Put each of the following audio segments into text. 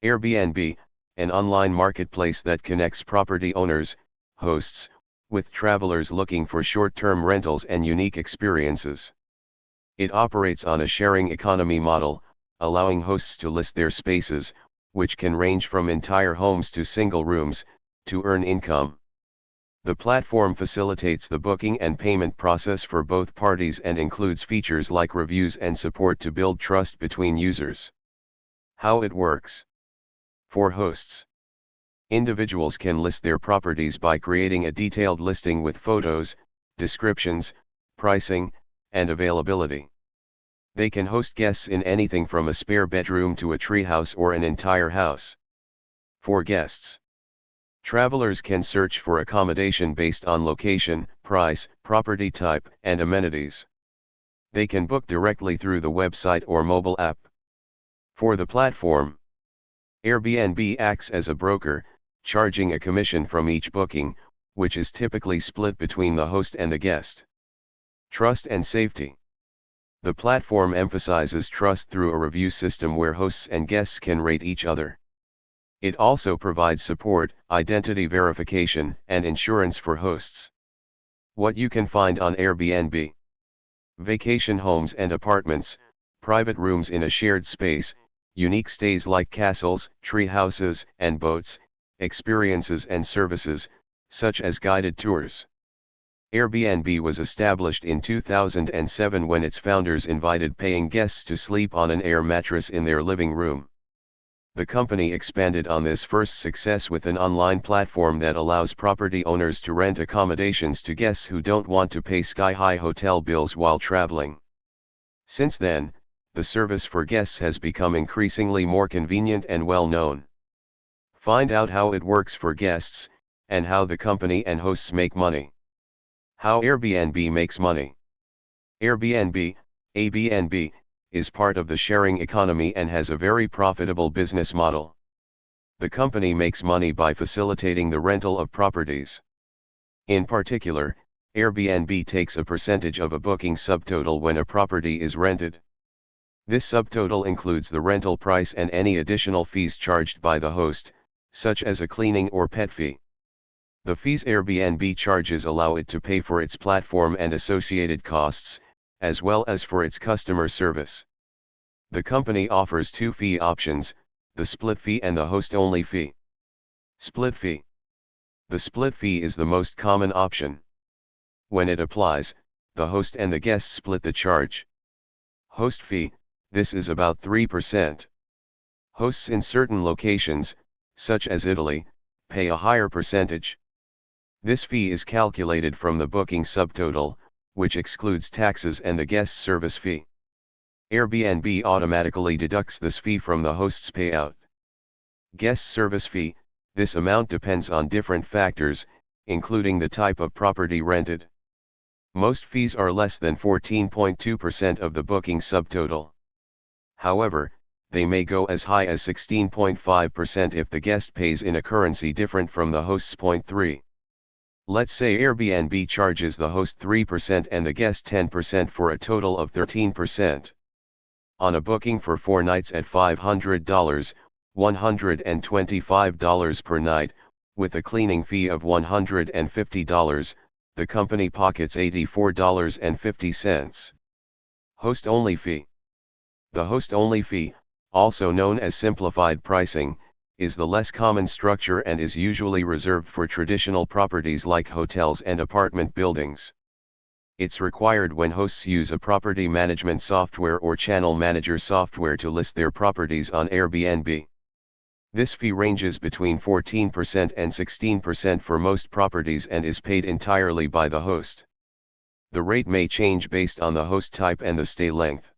Airbnb, an online marketplace that connects property owners, hosts, with travelers looking for short-term rentals and unique experiences. It operates on a sharing economy model, allowing hosts to list their spaces, which can range from entire homes to single rooms, to earn income. The platform facilitates the booking and payment process for both parties and includes features like reviews and support to build trust between users. How it works. For hosts, individuals can list their properties by creating a detailed listing with photos, descriptions, pricing, and availability. They can host guests in anything from a spare bedroom to a treehouse or an entire house. For guests, travelers can search for accommodation based on location, price, property type, and amenities. They can book directly through the website or mobile app. For the platform, Airbnb acts as a broker, charging a commission from each booking, which is typically split between the host and the guest. Trust and safety. The platform emphasizes trust through a review system where hosts and guests can rate each other. It also provides support, identity verification, and insurance for hosts. What you can find on Airbnb: vacation homes and apartments, private rooms in a shared space, unique stays like castles, tree houses, and boats, experiences and services, such as guided tours. Airbnb was established in 2007 when its founders invited paying guests to sleep on an air mattress in their living room. The company expanded on this first success with an online platform that allows property owners to rent accommodations to guests who don't want to pay sky-high hotel bills while traveling. Since then, the service for guests has become increasingly more convenient and well-known. Find out how it works for guests, and how the company and hosts make money. How Airbnb makes money. Airbnb, ABNB, is part of the sharing economy and has a very profitable business model. The company makes money by facilitating the rental of properties. In particular, Airbnb takes a percentage of a booking subtotal when a property is rented. This subtotal includes the rental price and any additional fees charged by the host, such as a cleaning or pet fee. The fees Airbnb charges allow it to pay for its platform and associated costs, as well as for its customer service. The company offers two fee options, the split fee and the host-only fee. Split fee. The split fee is the most common option. When it applies, the host and the guest split the charge. Host fee. This is about 3%. Hosts in certain locations, such as Italy, pay a higher percentage. This fee is calculated from the booking subtotal, which excludes taxes and the guest service fee. Airbnb automatically deducts this fee from the host's payout. Guest service fee. This amount depends on different factors, including the type of property rented. Most fees are less than 14.2% of the booking subtotal. However, they may go as high as 16.5% if the guest pays in a currency different from the host's 0.3. Let's say Airbnb charges the host 3% and the guest 10% for a total of 13%. On a booking for 4 nights at $500, $125 per night, with a cleaning fee of $150, the company pockets $84.50. Host-only fee. The host-only fee, also known as simplified pricing, is the less common structure and is usually reserved for traditional properties like hotels and apartment buildings. It's required when hosts use a property management software or channel manager software to list their properties on Airbnb. This fee ranges between 14% and 16% for most properties and is paid entirely by the host. The rate may change based on the host type and the stay length.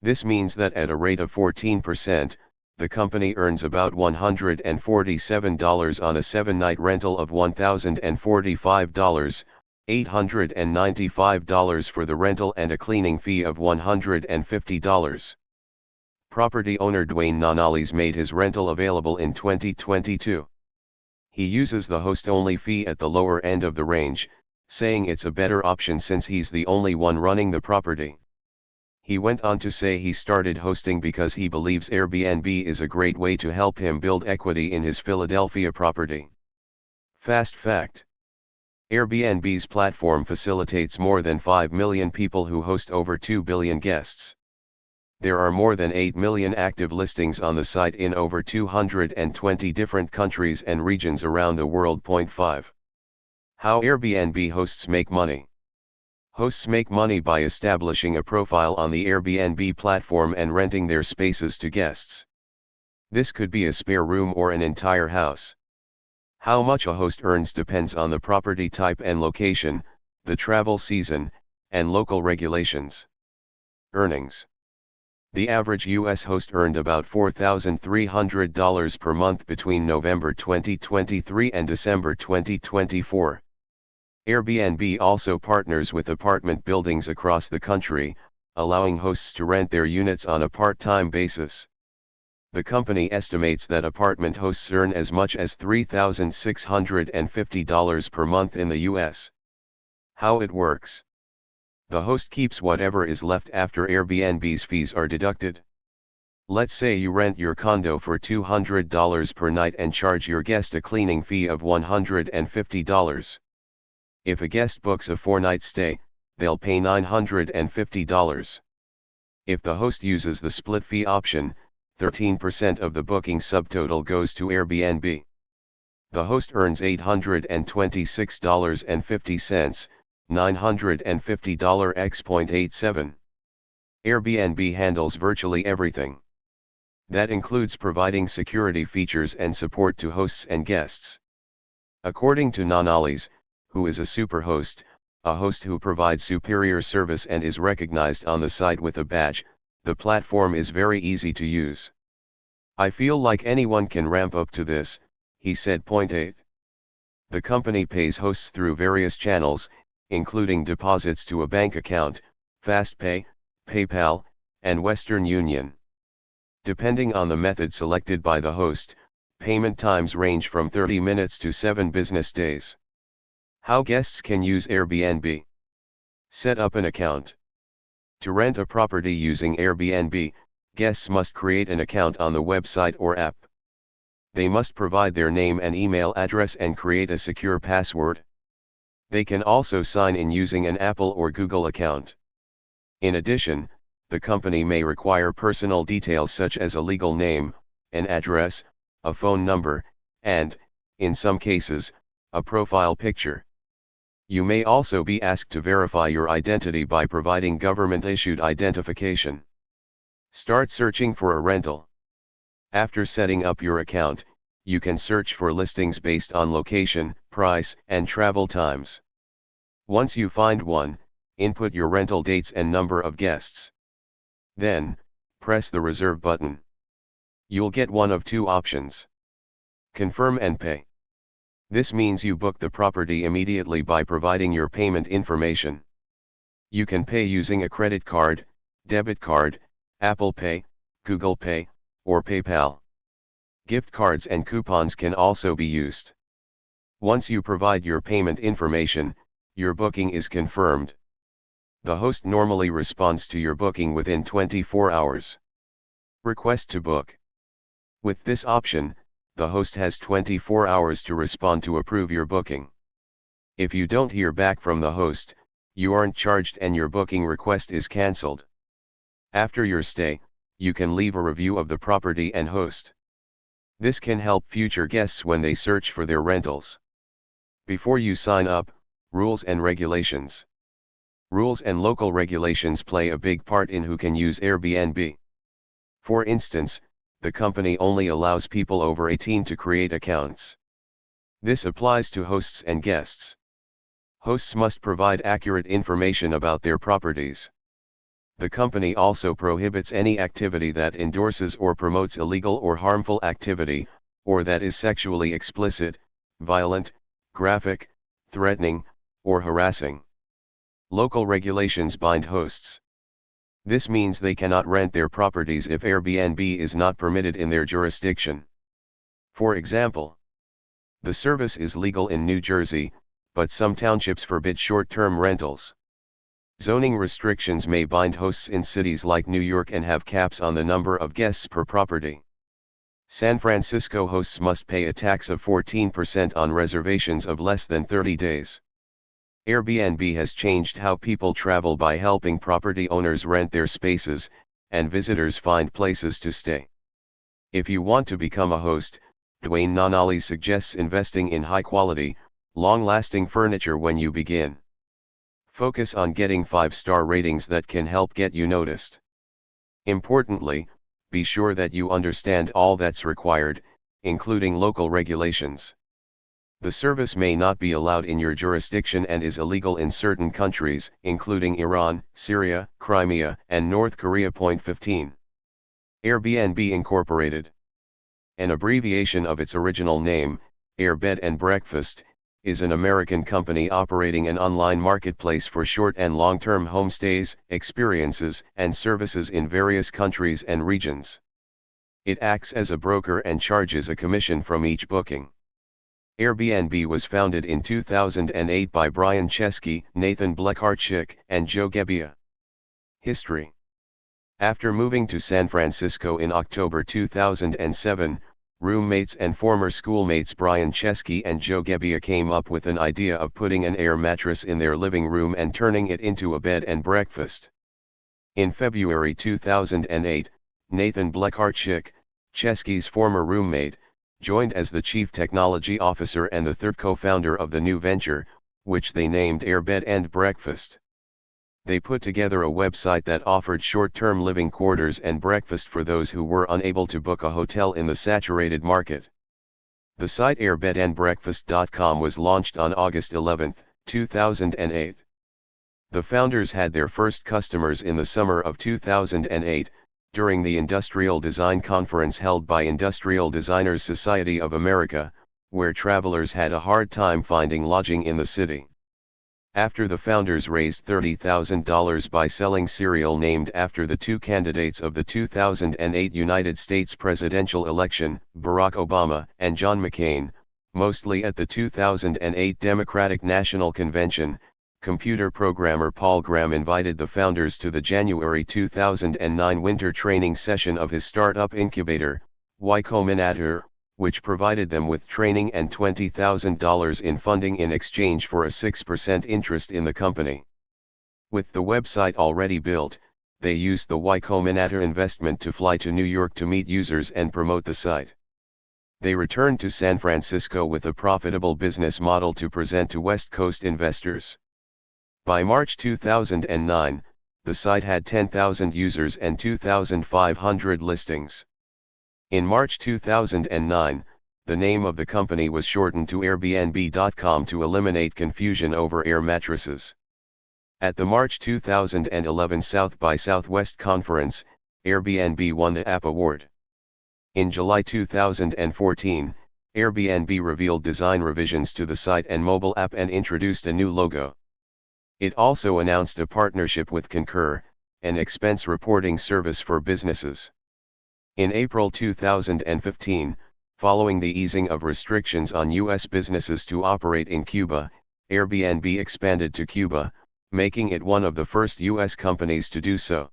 This means that at a rate of 14%, the company earns about $147 on a 7-night rental of $1,045, $895 for the rental and a cleaning fee of $150. Property owner Dwayne Nonales made his rental available in 2022. He uses the host-only fee at the lower end of the range, saying it's a better option since he's the only one running the property. He went on to say he started hosting because he believes Airbnb is a great way to help him build equity in his Philadelphia property. Fast fact: Airbnb's platform facilitates more than 5 million people who host over 2 billion guests. There are more than 8 million active listings on the site in over 220 different countries and regions around the world. 5. How Airbnb hosts make money. Hosts make money by establishing a profile on the Airbnb platform and renting their spaces to guests. This could be a spare room or an entire house. How much a host earns depends on the property type and location, the travel season, and local regulations. Earnings. The average U.S. host earned about $4,300 per month between November 2023 and December 2024. Airbnb also partners with apartment buildings across the country, allowing hosts to rent their units on a part-time basis. The company estimates that apartment hosts earn as much as $3,650 per month in the U.S. How it works. The host keeps whatever is left after Airbnb's fees are deducted. Let's say you rent your condo for $200 per night and charge your guest a cleaning fee of $150. If a guest books a 4-night stay, they'll pay $950. If the host uses the split fee option, 13% of the booking subtotal goes to Airbnb. The host earns $826.50, $950 x 0.87. Airbnb handles virtually everything. That includes providing security features and support to hosts and guests. According to Nanali's, who is a superhost, a host who provides superior service and is recognized on the site with a badge, the platform is very easy to use. I feel like anyone can ramp up to this, he said. 8. The company pays hosts through various channels, including deposits to a bank account, FastPay, PayPal, and Western Union. Depending on the method selected by the host, payment times range from 30 minutes to 7 business days. How guests can use Airbnb. Set up an account. To rent a property using Airbnb, guests must create an account on the website or app. They must provide their name and email address and create a secure password. They can also sign in using an Apple or Google account. In addition, the company may require personal details such as a legal name, an address, a phone number, and, in some cases, a profile picture. You may also be asked to verify your identity by providing government-issued identification. Start searching for a rental. After setting up your account, you can search for listings based on location, price, and travel times. Once you find one, input your rental dates and number of guests. Then, press the reserve button. You'll get one of two options. Confirm and pay. This means you book the property immediately by providing your payment information. You can pay using a credit card, debit card, Apple Pay, Google Pay, or PayPal. Gift cards and coupons can also be used. Once you provide your payment information, your booking is confirmed. The host normally responds to your booking within 24 hours. Request to book. With this option, the host has 24 hours to respond to approve your booking. If you don't hear back from the host, you aren't charged and your booking request is cancelled. After your stay, you can leave a review of the property and host. This can help future guests when they search for their rentals. Before you sign up, rules and regulations. Rules and local regulations play a big part in who can use Airbnb. For instance, the company only allows people over 18 to create accounts. This applies to hosts and guests. Hosts must provide accurate information about their properties. The company also prohibits any activity that endorses or promotes illegal or harmful activity, or that is sexually explicit, violent, graphic, threatening, or harassing. Local regulations bind hosts. This means they cannot rent their properties if Airbnb is not permitted in their jurisdiction. For example, the service is legal in New Jersey, but some townships forbid short-term rentals. Zoning restrictions may bind hosts in cities like New York and have caps on the number of guests per property. San Francisco hosts must pay a tax of 14% on reservations of less than 30 days. Airbnb has changed how people travel by helping property owners rent their spaces, and visitors find places to stay. If you want to become a host, Dwayne Nonali suggests investing in high-quality, long-lasting furniture when you begin. Focus on getting 5-star ratings that can help get you noticed. Importantly, be sure that you understand all that's required, including local regulations. The service may not be allowed in your jurisdiction and is illegal in certain countries, including Iran, Syria, Crimea, and North Korea. 15. Airbnb Incorporated. An abbreviation of its original name, Air Bed and Breakfast, is an American company operating an online marketplace for short and long-term homestays, experiences, and services in various countries and regions. It acts as a broker and charges a commission from each booking. Airbnb was founded in 2008 by Brian Chesky, Nathan Bleharczyk, and Joe Gebbia. History. After moving to San Francisco in October 2007, roommates and former schoolmates Brian Chesky and Joe Gebbia came up with an idea of putting an air mattress in their living room and turning it into a bed and breakfast. In February 2008, Nathan Bleharczyk, Chesky's former roommate, joined as the chief technology officer and the third co-founder of the new venture, which they named Air Bed and Breakfast. They put together a website that offered short-term living quarters and breakfast for those who were unable to book a hotel in the saturated market. The site airbedandbreakfast.com was launched on August 11, 2008. The founders had their first customers in the summer of 2008, during the Industrial Design Conference held by Industrial Designers Society of America, where travelers had a hard time finding lodging in the city. After the founders raised $30,000 by selling cereal named after the two candidates of the 2008 United States presidential election, Barack Obama and John McCain, mostly at the 2008 Democratic National Convention, computer programmer Paul Graham invited the founders to the January 2009 winter training session of his startup incubator, Y Combinator, which provided them with training and $20,000 in funding in exchange for a 6% interest in the company. With the website already built, they used the Y Combinator investment to fly to New York to meet users and promote the site. They returned to San Francisco with a profitable business model to present to West Coast investors. By March 2009, the site had 10,000 users and 2,500 listings. In March 2009, the name of the company was shortened to Airbnb.com to eliminate confusion over air mattresses. At the March 2011 South by Southwest Conference, Airbnb won the App Award. In July 2014, Airbnb revealed design revisions to the site and mobile app and introduced a new logo. It also announced a partnership with Concur, an expense reporting service for businesses. In April 2015, following the easing of restrictions on U.S. businesses to operate in Cuba, Airbnb expanded to Cuba, making it one of the first U.S. companies to do so.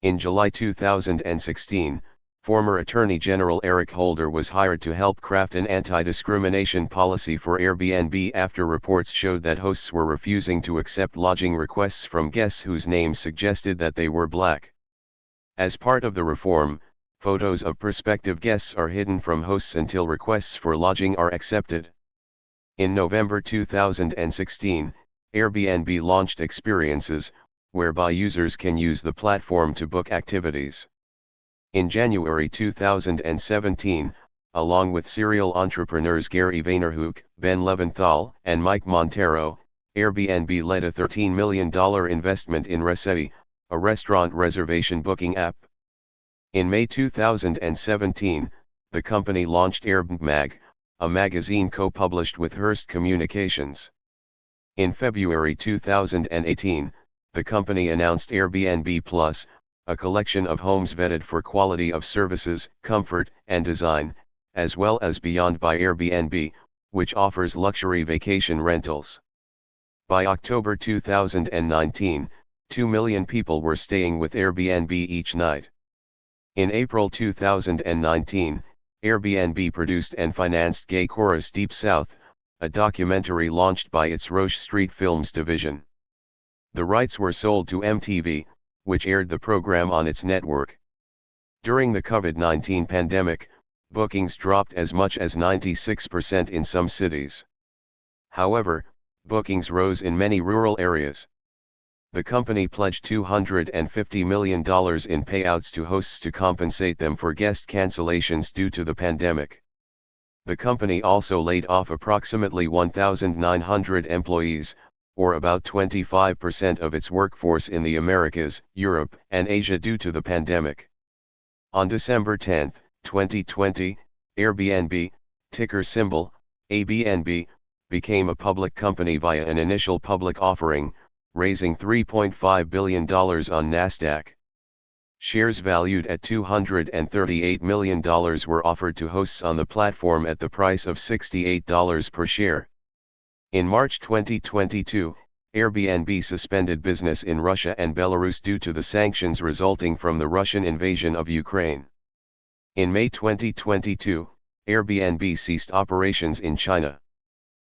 In July 2016, former Attorney General Eric Holder was hired to help craft an anti-discrimination policy for Airbnb after reports showed that hosts were refusing to accept lodging requests from guests whose names suggested that they were black. As part of the reform, photos of prospective guests are hidden from hosts until requests for lodging are accepted. In November 2016, Airbnb launched Experiences, whereby users can use the platform to book activities. In January 2017, along with serial entrepreneurs Gary Vaynerchuk, Ben Leventhal, and Mike Montero, Airbnb led a $13 million investment in Resei, a restaurant reservation booking app. In May 2017, the company launched AirbMag, a magazine co-published with Hearst Communications. In February 2018, the company announced Airbnb Plus, a collection of homes vetted for quality of services, comfort, and design, as well as Beyond by Airbnb, which offers luxury vacation rentals. By October 2019, 2 million people were staying with Airbnb each night. In April 2019, Airbnb produced and financed Gay Chorus Deep South, a documentary launched by its Roche Street Films division. The rights were sold to MTV, which aired the program on its network. During the COVID-19 pandemic, bookings dropped as much as 96% in some cities. However, bookings rose in many rural areas. The company pledged $250 million in payouts to hosts to compensate them for guest cancellations due to the pandemic. The company also laid off approximately 1,900 employees, or about 25% of its workforce in the Americas, Europe, and Asia due to the pandemic. On December 10, 2020, Airbnb, ticker symbol, ABNB, became a public company via an initial public offering, raising $3.5 billion on Nasdaq. Shares valued at $238 million were offered to hosts on the platform at the price of $68 per share. In March 2022, Airbnb suspended business in Russia and Belarus due to the sanctions resulting from the Russian invasion of Ukraine. In May 2022, Airbnb ceased operations in China.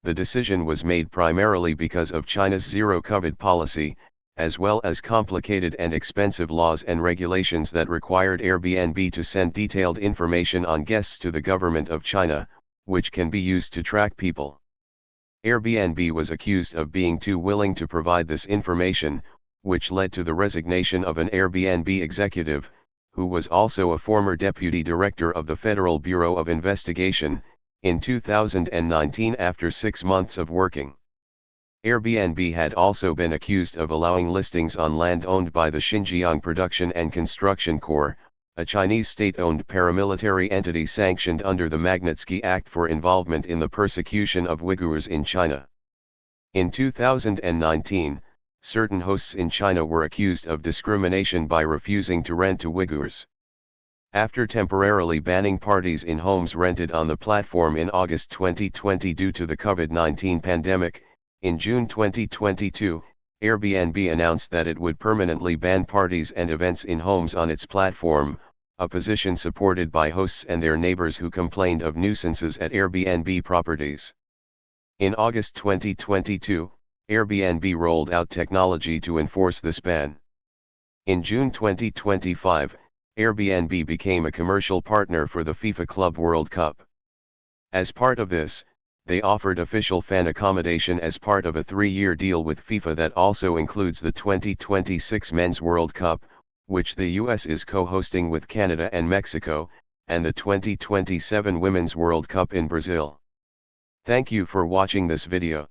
The decision was made primarily because of China's zero-COVID policy, as well as complicated and expensive laws and regulations that required Airbnb to send detailed information on guests to the government of China, which can be used to track people. Airbnb was accused of being too willing to provide this information, which led to the resignation of an Airbnb executive, who was also a former deputy director of the Federal Bureau of Investigation, in 2019 after 6 months of working. Airbnb had also been accused of allowing listings on land owned by the Xinjiang Production and Construction Corps, a Chinese state-owned paramilitary entity sanctioned under the Magnitsky Act for involvement in the persecution of Uyghurs in China. In 2019, certain hosts in China were accused of discrimination by refusing to rent to Uyghurs. After temporarily banning parties in homes rented on the platform in August 2020 due to the COVID-19 pandemic, in June 2022, Airbnb announced that it would permanently ban parties and events in homes on its platform, a position supported by hosts and their neighbors who complained of nuisances at Airbnb properties. In August 2022, Airbnb rolled out technology to enforce this ban. In June 2025, Airbnb became a commercial partner for the FIFA Club World Cup. As part of this, they offered official fan accommodation as part of a 3-year deal with FIFA that also includes the 2026 Men's World Cup, which the US is co-hosting with Canada and Mexico, and the 2027 Women's World Cup in Brazil. Thank you for watching this video.